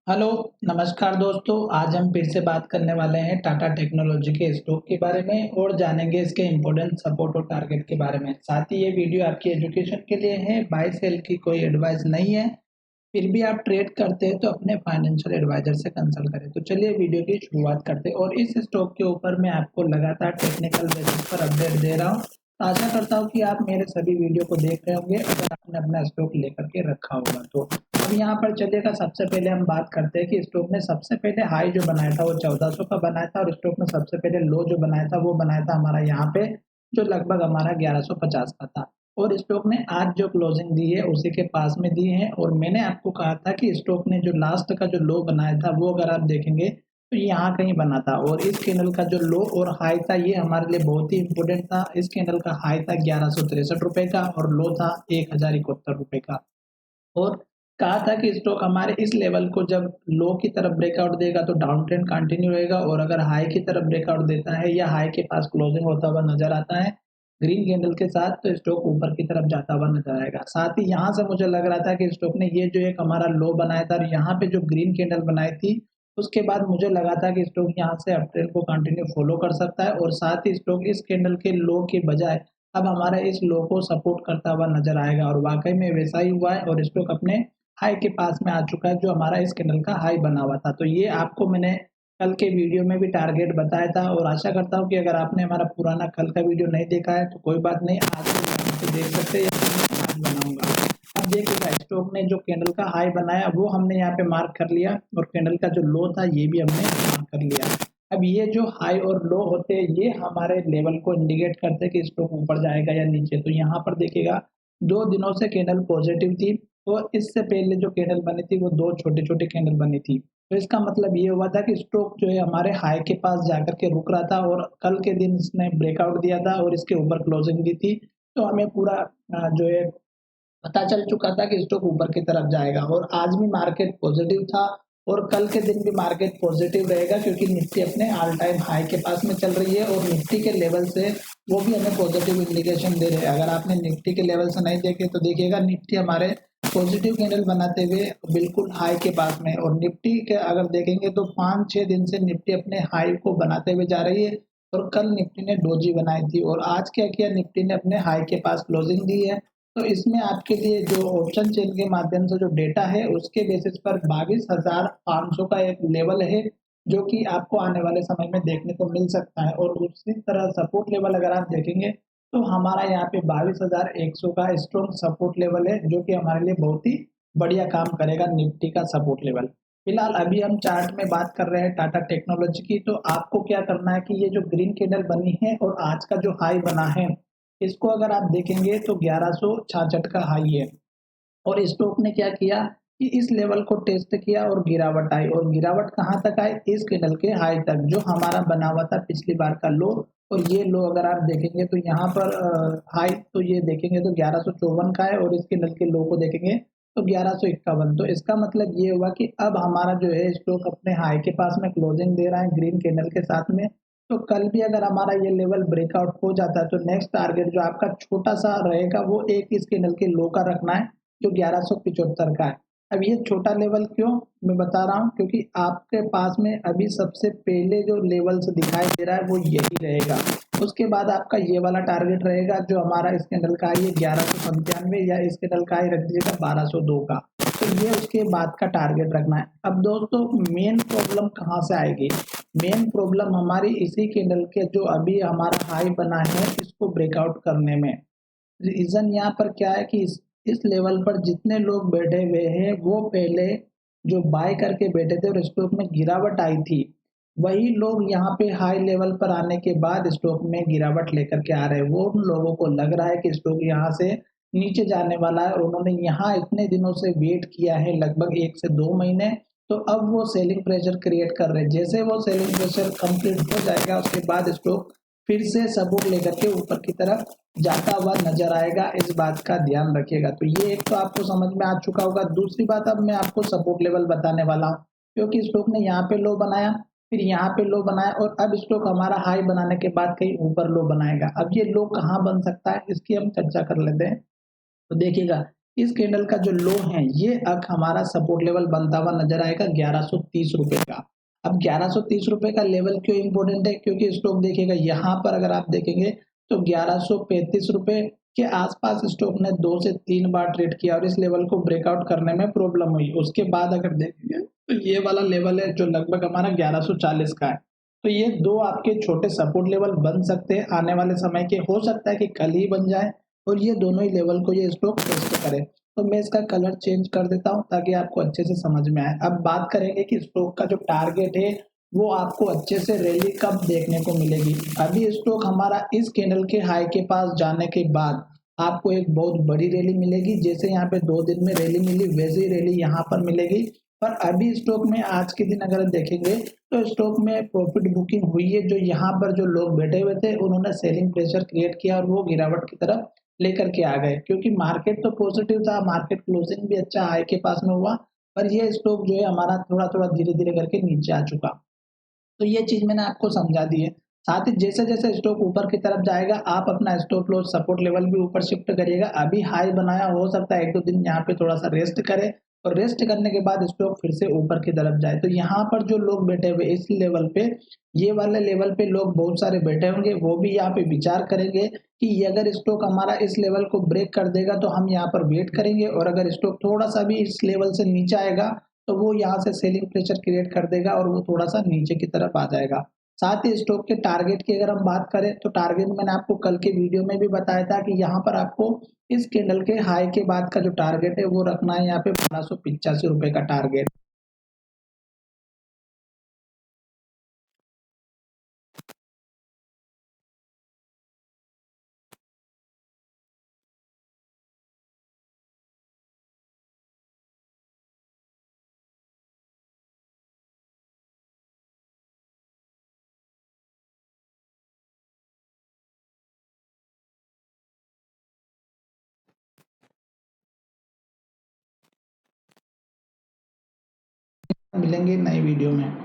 Hello, नमस्कार दोस्तों। आज हम फिर से बात करने वाले हैं टाटा टेक्नोलॉजी के स्टॉक के बारे में और जानेंगे इसके इम्पोर्टेंट सपोर्ट और टारगेट के बारे में। साथ ही ये वीडियो आपकी एजुकेशन के लिए है, बाय सेल की कोई एडवाइस नहीं है। फिर भी आप ट्रेड करते हैं तो अपने फाइनेंशियल एडवाइजर से कंसल्ट करें। तो चलिए वीडियो की शुरुआत करते हैं और इस स्टॉक के ऊपर मैं आपको लगातार टेक्निकल बेसिस पर अपडेट दे रहा हूँ। तो आशा करता हूँ कि आप मेरे सभी वीडियो को देख रहे होंगे अगर आपने अपना स्टॉक लेकर के रखा होगा तो। अब यहाँ पर चलिएगा, सबसे पहले हम बात करते हैं कि स्टॉक ने सबसे पहले हाई जो बनाया था वो 1400 का बनाया था और स्टॉक ने सबसे पहले लो जो बनाया था वो बनाया था हमारा यहाँ पे, जो लगभग हमारा 1150 का था। और स्टॉक ने आज जो क्लोजिंग दी है उसी के पास में दी है और मैंने आपको कहा था कि स्टॉक ने जो लास्ट का जो लो बनाया था वो अगर आप देखेंगे तो यहाँ कहीं बना था और इस कैंडल का जो लो और हाई था ये हमारे लिए बहुत ही इंपॉर्टेंट था। इस कैंडल का हाई था 1163 रुपए का और लो था 1071 रुपए का। और कहा था कि स्टॉक हमारे इस लेवल को जब लो की तरफ ब्रेकआउट देगा तो डाउन ट्रेंड कंटिन्यू रहेगा और अगर हाई की तरफ ब्रेकआउट देता है या हाई के पास क्लोजिंग होता हुआ नजर आता है ग्रीन कैंडल के साथ तो स्टॉक ऊपर की तरफ जाता हुआ नजर आएगा। साथ ही यहाँ से मुझे लग रहा था कि स्टॉक ने ये जो एक हमारा लो बनाया था और यहाँ पे जो ग्रीन कैंडल बनाई थी उसके बाद मुझे लगा था कि स्टॉक यहाँ से अप ट्रेंड को कंटिन्यू फॉलो कर सकता है और साथ ही स्टॉक इस कैंडल के लो के बजाय अब हमारा इस लो को सपोर्ट करता हुआ नजर आएगा और वाकई में वैसा ही हुआ है और स्टॉक अपने हाई के पास में आ चुका है जो हमारा इस कैंडल का हाई बना हुआ था। तो ये आपको मैंने कल के वीडियो में भी टारगेट बताया था और आशा करता हूँ कि अगर आपने हमारा पुराना कल का वीडियो नहीं देखा है तो कोई बात नहीं, आज के वीडियो से देख सकते हैं या फिर मैं आज बनाऊंगा। अब देखिएगा, स्टॉक ने जो कैंडल का हाई बनाया वो हमने यहाँ पे मार्क कर लिया और कैंडल का जो लो था ये भी हमने मार्क कर लिया। अब ये जो हाई और लो होते हैं ये हमारे लेवल को इंडिकेट करते हैं कि स्टॉक ऊपर जाएगा या नीचे। तो यहाँ पर देखिएगा, 2 दिनों से कैंडल पॉजिटिव थी और इससे पहले जो कैंडल बनी थी वो 2 छोटे-छोटे कैंडल बनी थी। तो इसका मतलब ये हुआ था कि स्टॉक जो है हमारे हाई के पास जाकर के रुक रहा था और कल के दिन इसने ब्रेकआउट दिया था और इसके ऊपर क्लोजिंग दी थी। तो हमें पूरा जो है पता चल चुका था कि स्टॉक ऊपर की तरफ जाएगा और आज भी मार्केट पॉजिटिव था और कल के दिन भी मार्केट पॉजिटिव रहेगा क्योंकि निफ्टी अपने ऑल टाइम हाई के पास में चल रही है और निफ्टी के लेवल से वो भी हमें पॉजिटिव इंडिकेशन दे रहे हैं। अगर आपने निफ्टी के लेवल से नहीं देखे तो देखिएगा, निफ्टी हमारे पॉजिटिव कैंडल बनाते हुए बिल्कुल हाई के पास में और निफ्टी के अगर देखेंगे तो 5-6 दिन से निफ्टी अपने हाई को बनाते हुए जा रही है और कल निफ्टी ने डोजी बनाई थी और आज क्या किया, निफ्टी ने अपने हाई के पास क्लोजिंग दी है। तो इसमें आपके लिए जो ऑप्शन चेन के माध्यम से जो डेटा है उसके बेसिस पर 22,500 का एक लेवल है जो कि आपको आने वाले समय में देखने को मिल सकता है और उसी तरह सपोर्ट लेवल अगर आप देखेंगे तो हमारा यहाँ पे 22,100 का स्ट्रॉन्ग सपोर्ट लेवल है जो कि हमारे लिए बहुत ही बढ़िया काम करेगा निफ्टी का सपोर्ट लेवल। फिलहाल अभी हम चार्ट में बात कर रहे हैं टाटा टेक्नोलॉजी की। तो आपको क्या करना है कि ये जो ग्रीन कैंडल बनी है और आज का जो हाई बना है इसको अगर आप देखेंगे तो 1166 का हाई है और स्टॉक ने क्या किया कि इस लेवल को टेस्ट किया और गिरावट आई और गिरावट कहाँ तक आई, इस कैंडल के हाई तक जो हमारा बना हुआ था पिछली बार का लो। और ये लो अगर आप देखेंगे तो यहाँ पर हाई तो ये देखेंगे तो 1154 का है और इस कैंडल के लो को देखेंगे तो 1151। तो इसका मतलब ये हुआ कि अब हमारा जो है स्टॉक अपने हाई के पास में क्लोजिंग दे रहा है ग्रीन कैंडल के साथ में। तो कल भी अगर हमारा ये लेवल ब्रेकआउट हो जाता है तो नेक्स्ट टारगेट जो आपका छोटा सा रहेगा वो एक इस कैंडल के लो का रखना है जो 1175 का है। अब ये छोटा लेवल क्यों मैं बता रहा हूँ, क्योंकि आपके पास में अभी सबसे पहले जो लेवल्स दिखाई दे रहा है वो यही रहेगा। उसके बाद आपका ये वाला टारगेट रहेगा जो हमारा इस कैंडल का है 1195 या इस कैंडल का ही रख दीजिएगा 1202 का। तो ये उसके बाद का टारगेट रखना है। अब दोस्तों मेन प्रॉब्लम कहाँ से आएगी, मेन प्रॉब्लम हमारी इसी कैंडल के जो अभी हमारा हाई बना है इसको ब्रेकआउट करने में। रीजन यहाँ पर क्या है कि इस लेवल पर जितने लोग बैठे हुए हैं वो पहले जो बाय करके बैठे थे और स्टॉक में गिरावट आई थी वही लोग यहाँ पे हाई लेवल पर आने के बाद स्टॉक में गिरावट लेकर के आ रहे हैं। वो उन लोगों को लग रहा है कि स्टॉक यहाँ से नीचे जाने वाला है और उन्होंने यहाँ इतने दिनों से वेट किया है लगभग 1 से 2 महीने। तो अब वो सेलिंग प्रेशर क्रिएट कर रहे हैं। जैसे वो सेलिंग प्रेशर कंप्लीट हो जाएगा उसके बाद स्टॉक फिर से सपोर्ट लेकर के ऊपर की तरफ जाता हुआ नजर आएगा, इस बात का ध्यान रखिएगा। तो ये एक तो आपको समझ में आ चुका होगा। दूसरी बात अब मैं आपको सपोर्ट लेवल बताने वाला हूँ क्योंकि स्टॉक ने यहाँ पे लो बनाया फिर यहाँ पे लो बनाया और अब स्टॉक हमारा हाई बनाने के बाद कहीं ऊपर लो बनाएगा। अब ये लो कहाँ बन सकता है इसकी हम चर्चा कर लेते हैं। तो देखिएगा, इस कैंडल का जो लो है ये अब हमारा सपोर्ट लेवल बनता हुआ नजर आएगा 1130 रुपए का। अब 1130 रुपए का लेवल क्यों इंपॉर्टेंट है, क्योंकि स्टॉक देखिएगा यहाँ पर अगर आप देखेंगे तो 1135 रुपए के आसपास स्टॉक ने 2 से 3 बार ट्रेड किया और इस लेवल को ब्रेकआउट करने में प्रॉब्लम हुई। उसके बाद अगर देखेंगे तो ये वाला लेवल है जो लगभग हमारा 1140 का है। तो ये दो आपके छोटे सपोर्ट लेवल बन सकते हैं आने वाले समय के, हो सकता है कि कल ही बन जाए और ये दोनों ही लेवल को ये स्टॉक टेस्ट करे। तो मैं इसका कलर चेंज कर देता हूँ ताकि आपको अच्छे से समझ में आए। अब बात करेंगे कि स्टॉक का जो टारगेट है वो आपको अच्छे से रैली कब देखने को मिलेगी। अभी स्टॉक हमारा इस कैंडल के हाई के पास जाने के बाद आपको एक बहुत बड़ी रैली मिलेगी, जैसे यहाँ पे 2 दिन में रैली मिली वैसे ही रैली यहाँ पर मिलेगी। पर अभी स्टॉक में आज के दिन अगर देखेंगे तो स्टॉक में प्रॉफिट बुकिंग हुई है। जो यहाँ पर जो लोग बैठे हुए थे उन्होंने सेलिंग प्रेशर क्रिएट किया और वो गिरावट की तरफ लेकर के आ गए, क्योंकि मार्केट तो पॉजिटिव था, मार्केट क्लोजिंग भी अच्छा हाई के पास में हुआ, पर ये स्टॉक जो है हमारा थोड़ा थोड़ा धीरे धीरे करके नीचे आ चुका। तो ये चीज मैंने आपको समझा दी है। साथ ही जैसे जैसे स्टॉक ऊपर की तरफ जाएगा आप अपना स्टॉप लॉस सपोर्ट लेवल भी ऊपर शिफ्ट करिएगा। अभी हाई बनाया, हो सकता है 1-2 दिन यहाँ पे थोड़ा सा रेस्ट करे और रेस्ट करने के बाद स्टॉक फिर से ऊपर की तरफ जाए। तो यहाँ पर जो लोग बैठे हुए इस लेवल पे, ये वाले लेवल पे लोग बहुत सारे बैठे होंगे, वो भी यहाँ पे विचार करेंगे कि ये अगर स्टॉक हमारा इस लेवल को ब्रेक कर देगा तो हम यहाँ पर वेट करेंगे, और अगर स्टॉक थोड़ा सा भी इस लेवल से नीचे आएगा तो वो यहाँ से सेलिंग प्रेशर क्रिएट कर देगा और वो थोड़ा सा नीचे की तरफ आ जाएगा। साथ ही स्टॉक के टारगेट की अगर हम बात करें तो टारगेट मैंने आपको कल के वीडियो में भी बताया था कि यहाँ पर आपको इस कैंडल के हाई के बाद का जो टारगेट है वो रखना है यहाँ पे 1285 रुपए का टारगेट। मिलेंगे नई वीडियो में।